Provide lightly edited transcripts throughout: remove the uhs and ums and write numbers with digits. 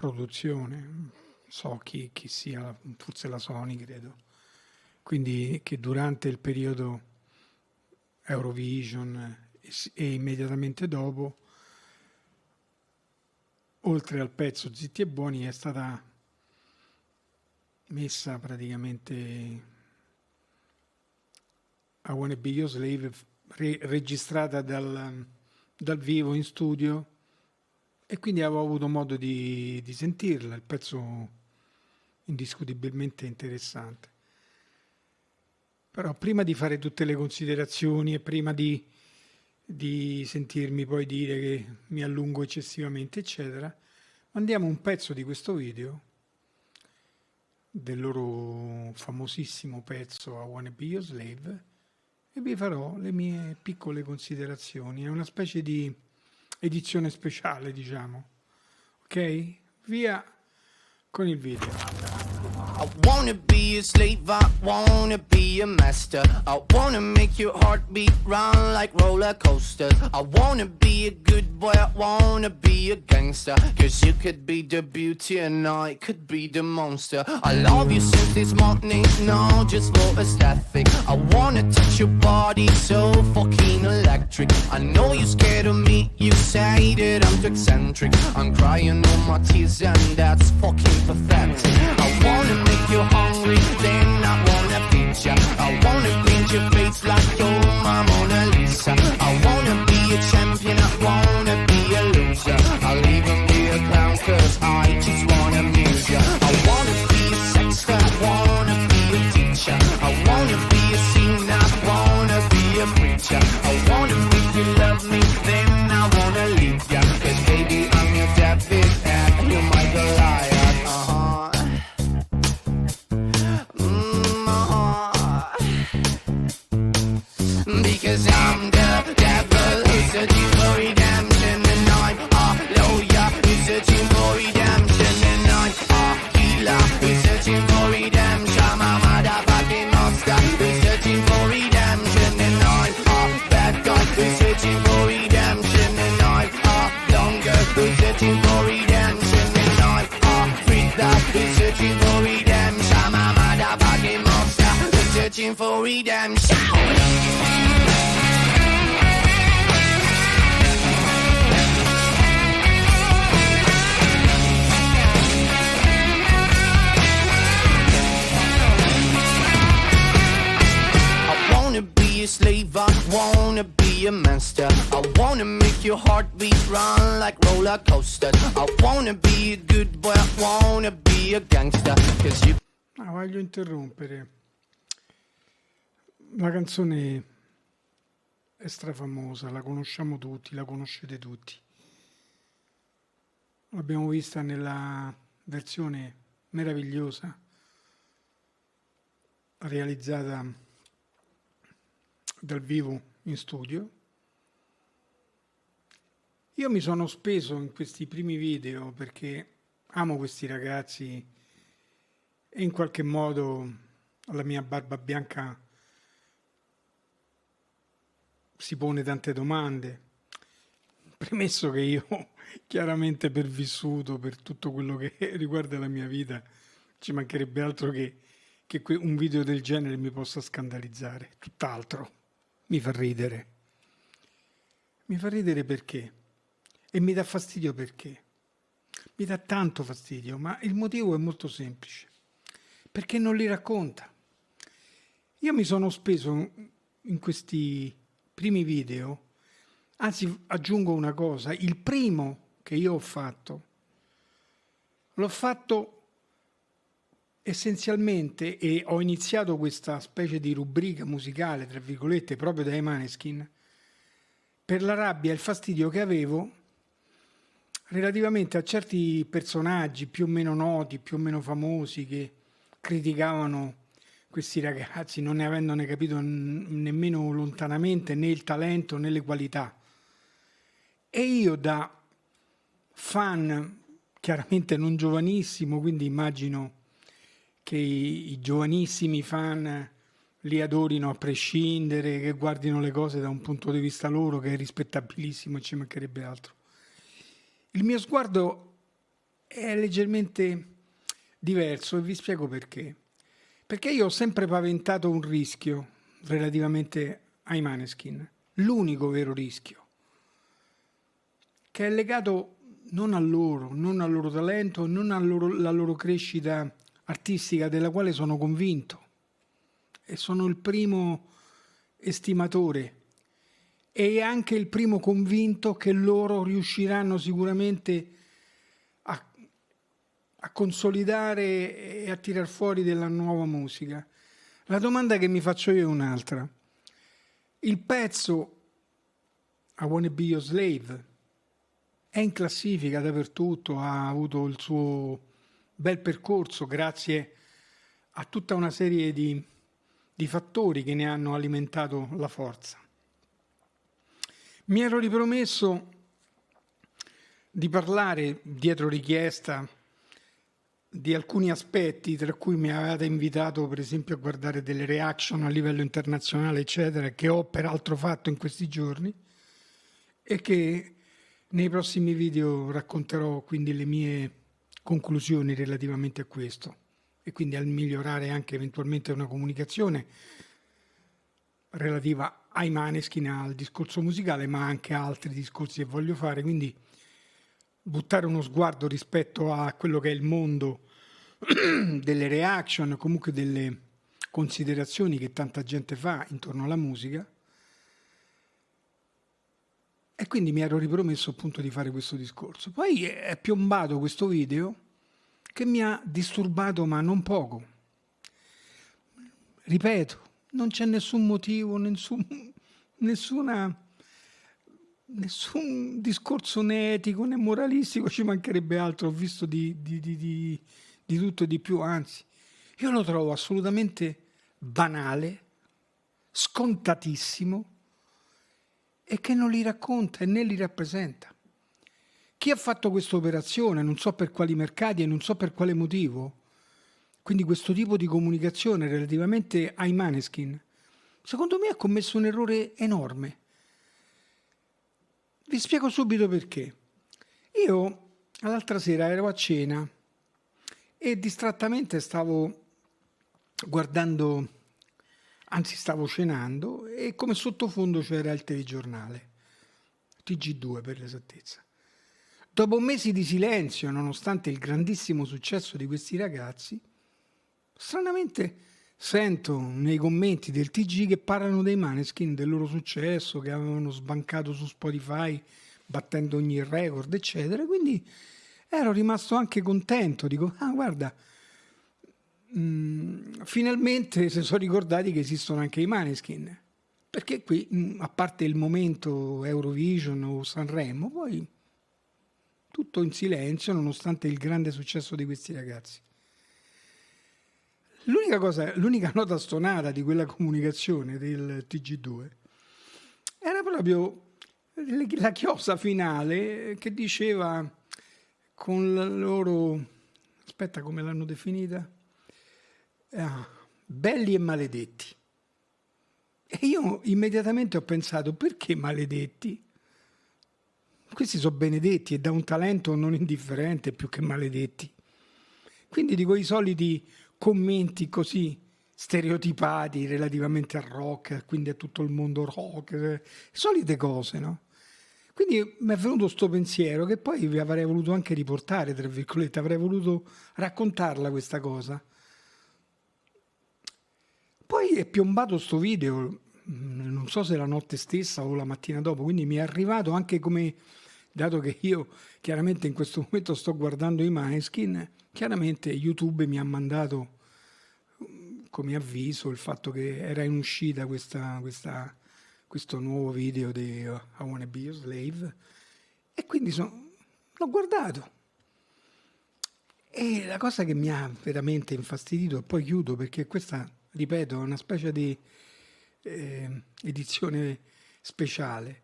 produzione, so chi sia, forse la Sony credo, quindi che durante il periodo Eurovision e immediatamente dopo, oltre al pezzo Zitti e Buoni, è stata messa praticamente I Wanna Be Your Slave, registrata dal vivo in studio, e quindi avevo avuto modo di sentirla. Il pezzo indiscutibilmente interessante. Però prima di fare tutte le considerazioni e prima di sentirmi poi dire che mi allungo eccessivamente, eccetera, mandiamo un pezzo di questo video, del loro famosissimo pezzo I Wanna Be Your Slave, e vi farò le mie piccole considerazioni. È una specie di edizione speciale, diciamo. Ok? Via con il video. I wanna be a slave, I wanna be a master. I wanna make your heartbeat run like roller coasters. I wanna be a good boy, I wanna be a gangster. Cause you could be the beauty and I could be the monster. I love you since this morning, no, just for aesthetic. I wanna touch your body so fucking electric. I know you're scared of me, you say that I'm too eccentric. I'm crying all my tears and that's fucking pathetic. I wanna make you hungry, then I wanna feed ya. I wanna paint your face like you're my Mona Lisa. I wanna be a champion, I wanna be a loser. I'll even be a clown cause I just wanna amuse ya. I wanna be a sexter, I wanna be a teacher. I wanna be a singer, I wanna be a preacher. I wanna make you love me, then I wanna leave ya. Cause baby I'm your David and you're my Goliath. Because I'm the devil who's searching for redemption, and I'm a lawyer who's searching for redemption, and I'm a healer who's searching for redemption. I'm a motherfucking monster who's searching for redemption, and I'm a bad guy who's searching for redemption, and I'm a longer who's searching for redemption, and I'm a freak who's searching for redemption. I'm a motherfucking monster who's searching for redemption. A slave, I wanna be a master. I wanna make your heartbeat run like roller coasters. I wanna be a good boy, I wanna be a gangster. Cause you... Voglio interrompere. La canzone è strafamosa, la conosciamo tutti, la conoscete tutti. L'abbiamo vista nella versione meravigliosa realizzata dal vivo in studio. Io mi sono speso in questi primi video perché amo questi ragazzi e in qualche modo alla mia barba bianca si pone tante domande, premesso che io chiaramente per vissuto, per tutto quello che riguarda la mia vita, ci mancherebbe altro che un video del genere mi possa scandalizzare, tutt'altro. Mi fa ridere perché? E mi dà fastidio perché? Mi dà tanto fastidio, ma il motivo è molto semplice, perché non li racconta. Io mi sono speso in questi primi video, anzi aggiungo una cosa, il primo che io ho fatto, l'ho fatto essenzialmente, e ho iniziato questa specie di rubrica musicale, tra virgolette, proprio dai Maneskin, per la rabbia e il fastidio che avevo relativamente a certi personaggi più o meno noti, più o meno famosi, che criticavano questi ragazzi, non ne avendone capito nemmeno lontanamente né il talento né le qualità. E io, da fan chiaramente non giovanissimo, quindi immagino che i giovanissimi fan li adorino a prescindere, che guardino le cose da un punto di vista loro che è rispettabilissimo e ci mancherebbe altro. Il mio sguardo è leggermente diverso e vi spiego perché. Perché io ho sempre paventato un rischio relativamente ai Maneskin, l'unico vero rischio, che è legato non a loro, non al loro talento, non alla loro crescita artistica, della quale sono convinto e sono il primo estimatore e anche il primo convinto che loro riusciranno sicuramente a consolidare e a tirar fuori della nuova musica. La domanda che mi faccio io è un'altra. Il pezzo I Wanna Be Your Slave è in classifica dappertutto, ha avuto il suo bel percorso grazie a tutta una serie di fattori che ne hanno alimentato la forza. Mi ero ripromesso di parlare, dietro richiesta, di alcuni aspetti, tra cui mi avete invitato per esempio a guardare delle reaction a livello internazionale, eccetera, che ho peraltro fatto in questi giorni e che nei prossimi video racconterò quindi le mie conclusioni relativamente a questo e quindi al migliorare anche eventualmente una comunicazione relativa ai Maneskin, al discorso musicale, ma anche a altri discorsi che voglio fare, quindi buttare uno sguardo rispetto a quello che è il mondo delle reaction, comunque delle considerazioni che tanta gente fa intorno alla musica. E quindi mi ero ripromesso appunto di fare questo discorso. Poi è piombato questo video che mi ha disturbato, ma non poco. Ripeto, non c'è nessun motivo, nessun discorso né etico né moralistico, ci mancherebbe altro. Ho visto di tutto e di più, anzi, io lo trovo assolutamente banale, scontatissimo e che non li racconta e né li rappresenta. Chi ha fatto questa operazione, non so per quali mercati e non so per quale motivo, quindi questo tipo di comunicazione relativamente ai Maneskin, secondo me ha commesso un errore enorme. Vi spiego subito perché. Io l'altra sera ero a cena e distrattamente stavo guardando, anzi stavo cenando, e come sottofondo c'era il telegiornale, TG2 per l'esattezza. Dopo mesi di silenzio, nonostante il grandissimo successo di questi ragazzi, stranamente sento nei commenti del TG che parlano dei Maneskin, del loro successo, che avevano sbancato su Spotify battendo ogni record, eccetera. Quindi ero rimasto anche contento, dico, guarda, finalmente si sono ricordati che esistono anche i Maneskin, perché qui, a parte il momento Eurovision o Sanremo, poi tutto in silenzio nonostante il grande successo di questi ragazzi. L'unica nota stonata di quella comunicazione del TG2 era proprio la chiosa finale che diceva con la loro, aspetta come l'hanno definita, belli e maledetti. E io immediatamente ho pensato, perché maledetti? Questi sono benedetti e da un talento non indifferente più che maledetti. Quindi di quei soliti commenti così stereotipati relativamente al rock, quindi a tutto il mondo rock, solite cose, no? Quindi mi è venuto sto pensiero che poi vi avrei voluto anche riportare, tra virgolette, avrei voluto raccontarla questa cosa. Poi è piombato sto video, non so se la notte stessa o la mattina dopo, quindi mi è arrivato anche come, dato che io chiaramente in questo momento sto guardando i Maneskin, chiaramente YouTube mi ha mandato come avviso il fatto che era in uscita questo nuovo video di I Wanna Be Your Slave e quindi l'ho guardato. E la cosa che mi ha veramente infastidito, e poi chiudo perché questa, ripeto, è una specie di edizione speciale.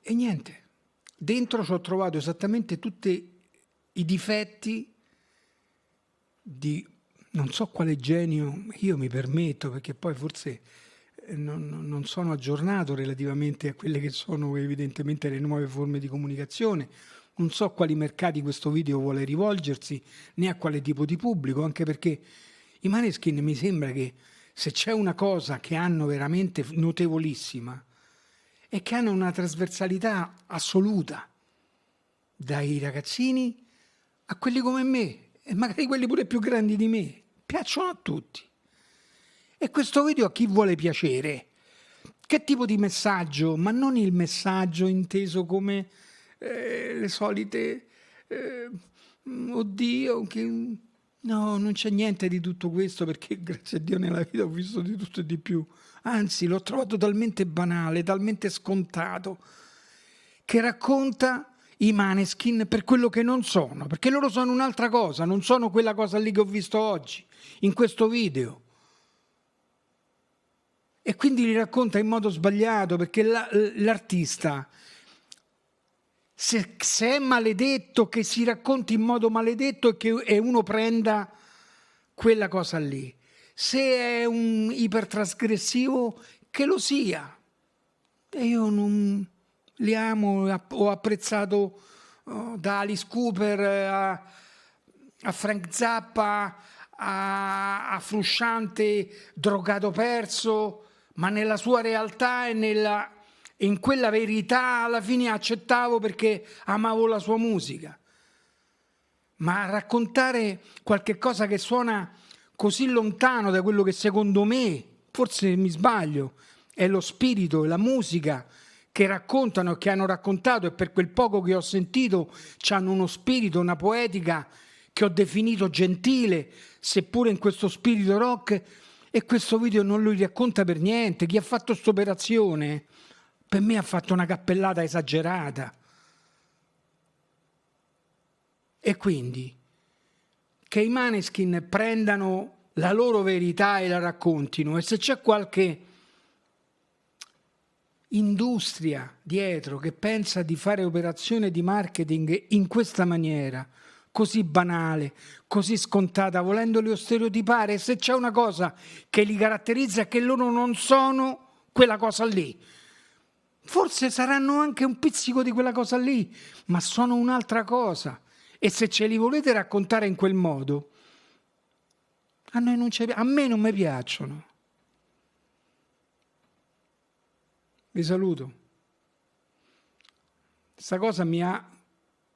E niente, dentro ci ho trovato esattamente tutti i difetti di non so quale genio, io mi permetto, perché poi forse non sono aggiornato relativamente a quelle che sono evidentemente le nuove forme di comunicazione, Non so a quali mercati questo video vuole rivolgersi, né a quale tipo di pubblico, anche perché i Maneskin mi sembra che se c'è una cosa che hanno veramente notevolissima è che hanno una trasversalità assoluta, dai ragazzini a quelli come me, e magari quelli pure più grandi di me, piacciono a tutti. E questo video a chi vuole piacere? Che tipo di messaggio? Ma non il messaggio inteso come le solite oddio, no, non c'è niente di tutto questo, perché grazie a Dio nella vita ho visto di tutto e di più. Anzi, l'ho trovato talmente banale, talmente scontato, che racconta i Maneskin per quello che non sono, perché loro sono un'altra cosa, non sono quella cosa lì che ho visto oggi, in questo video. E quindi li racconta in modo sbagliato, perché l'artista, se è maledetto, che si racconti in modo maledetto e uno prenda quella cosa lì. Se è un ipertrasgressivo, che lo sia. E io non li amo, ho apprezzato da Alice Cooper a Frank Zappa, a Frusciante drogato perso, ma nella sua realtà e in quella verità alla fine accettavo perché amavo la sua musica. Ma raccontare qualche cosa che suona così lontano da quello che secondo me, forse mi sbaglio, è lo spirito e la musica che raccontano e che hanno raccontato, e per quel poco che ho sentito hanno uno spirito, una poetica che ho definito gentile, seppure in questo spirito rock, e questo video non lo racconta per niente. Chi ha fatto questa operazione per me ha fatto una cappellata esagerata. E quindi che i Maneskin prendano la loro verità e la raccontino, e se c'è qualche industria dietro che pensa di fare operazione di marketing in questa maniera, così banale, così scontata, volendoli stereotipare, se c'è una cosa che li caratterizza è che loro non sono quella cosa lì. Forse saranno anche un pizzico di quella cosa lì, ma sono un'altra cosa. E se ce li volete raccontare in quel modo, a me non mi piacciono. Vi saluto. Questa cosa mi ha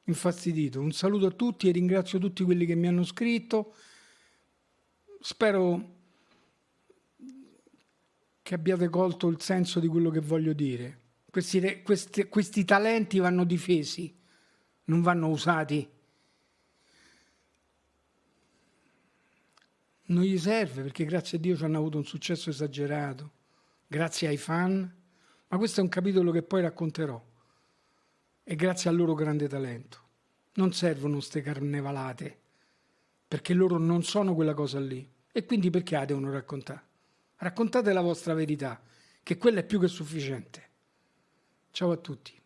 infastidito. Un saluto a tutti e ringrazio tutti quelli che mi hanno scritto. Spero che abbiate colto il senso di quello che voglio dire. Questi talenti vanno difesi, non vanno usati. Non gli serve, perché grazie a Dio ci hanno avuto un successo esagerato, grazie ai fan, ma questo è un capitolo che poi racconterò, e grazie al loro grande talento. Non servono ste carnevalate, perché loro non sono quella cosa lì, e quindi perché la devono raccontare? Raccontate la vostra verità, che quella è più che sufficiente. Ciao a tutti.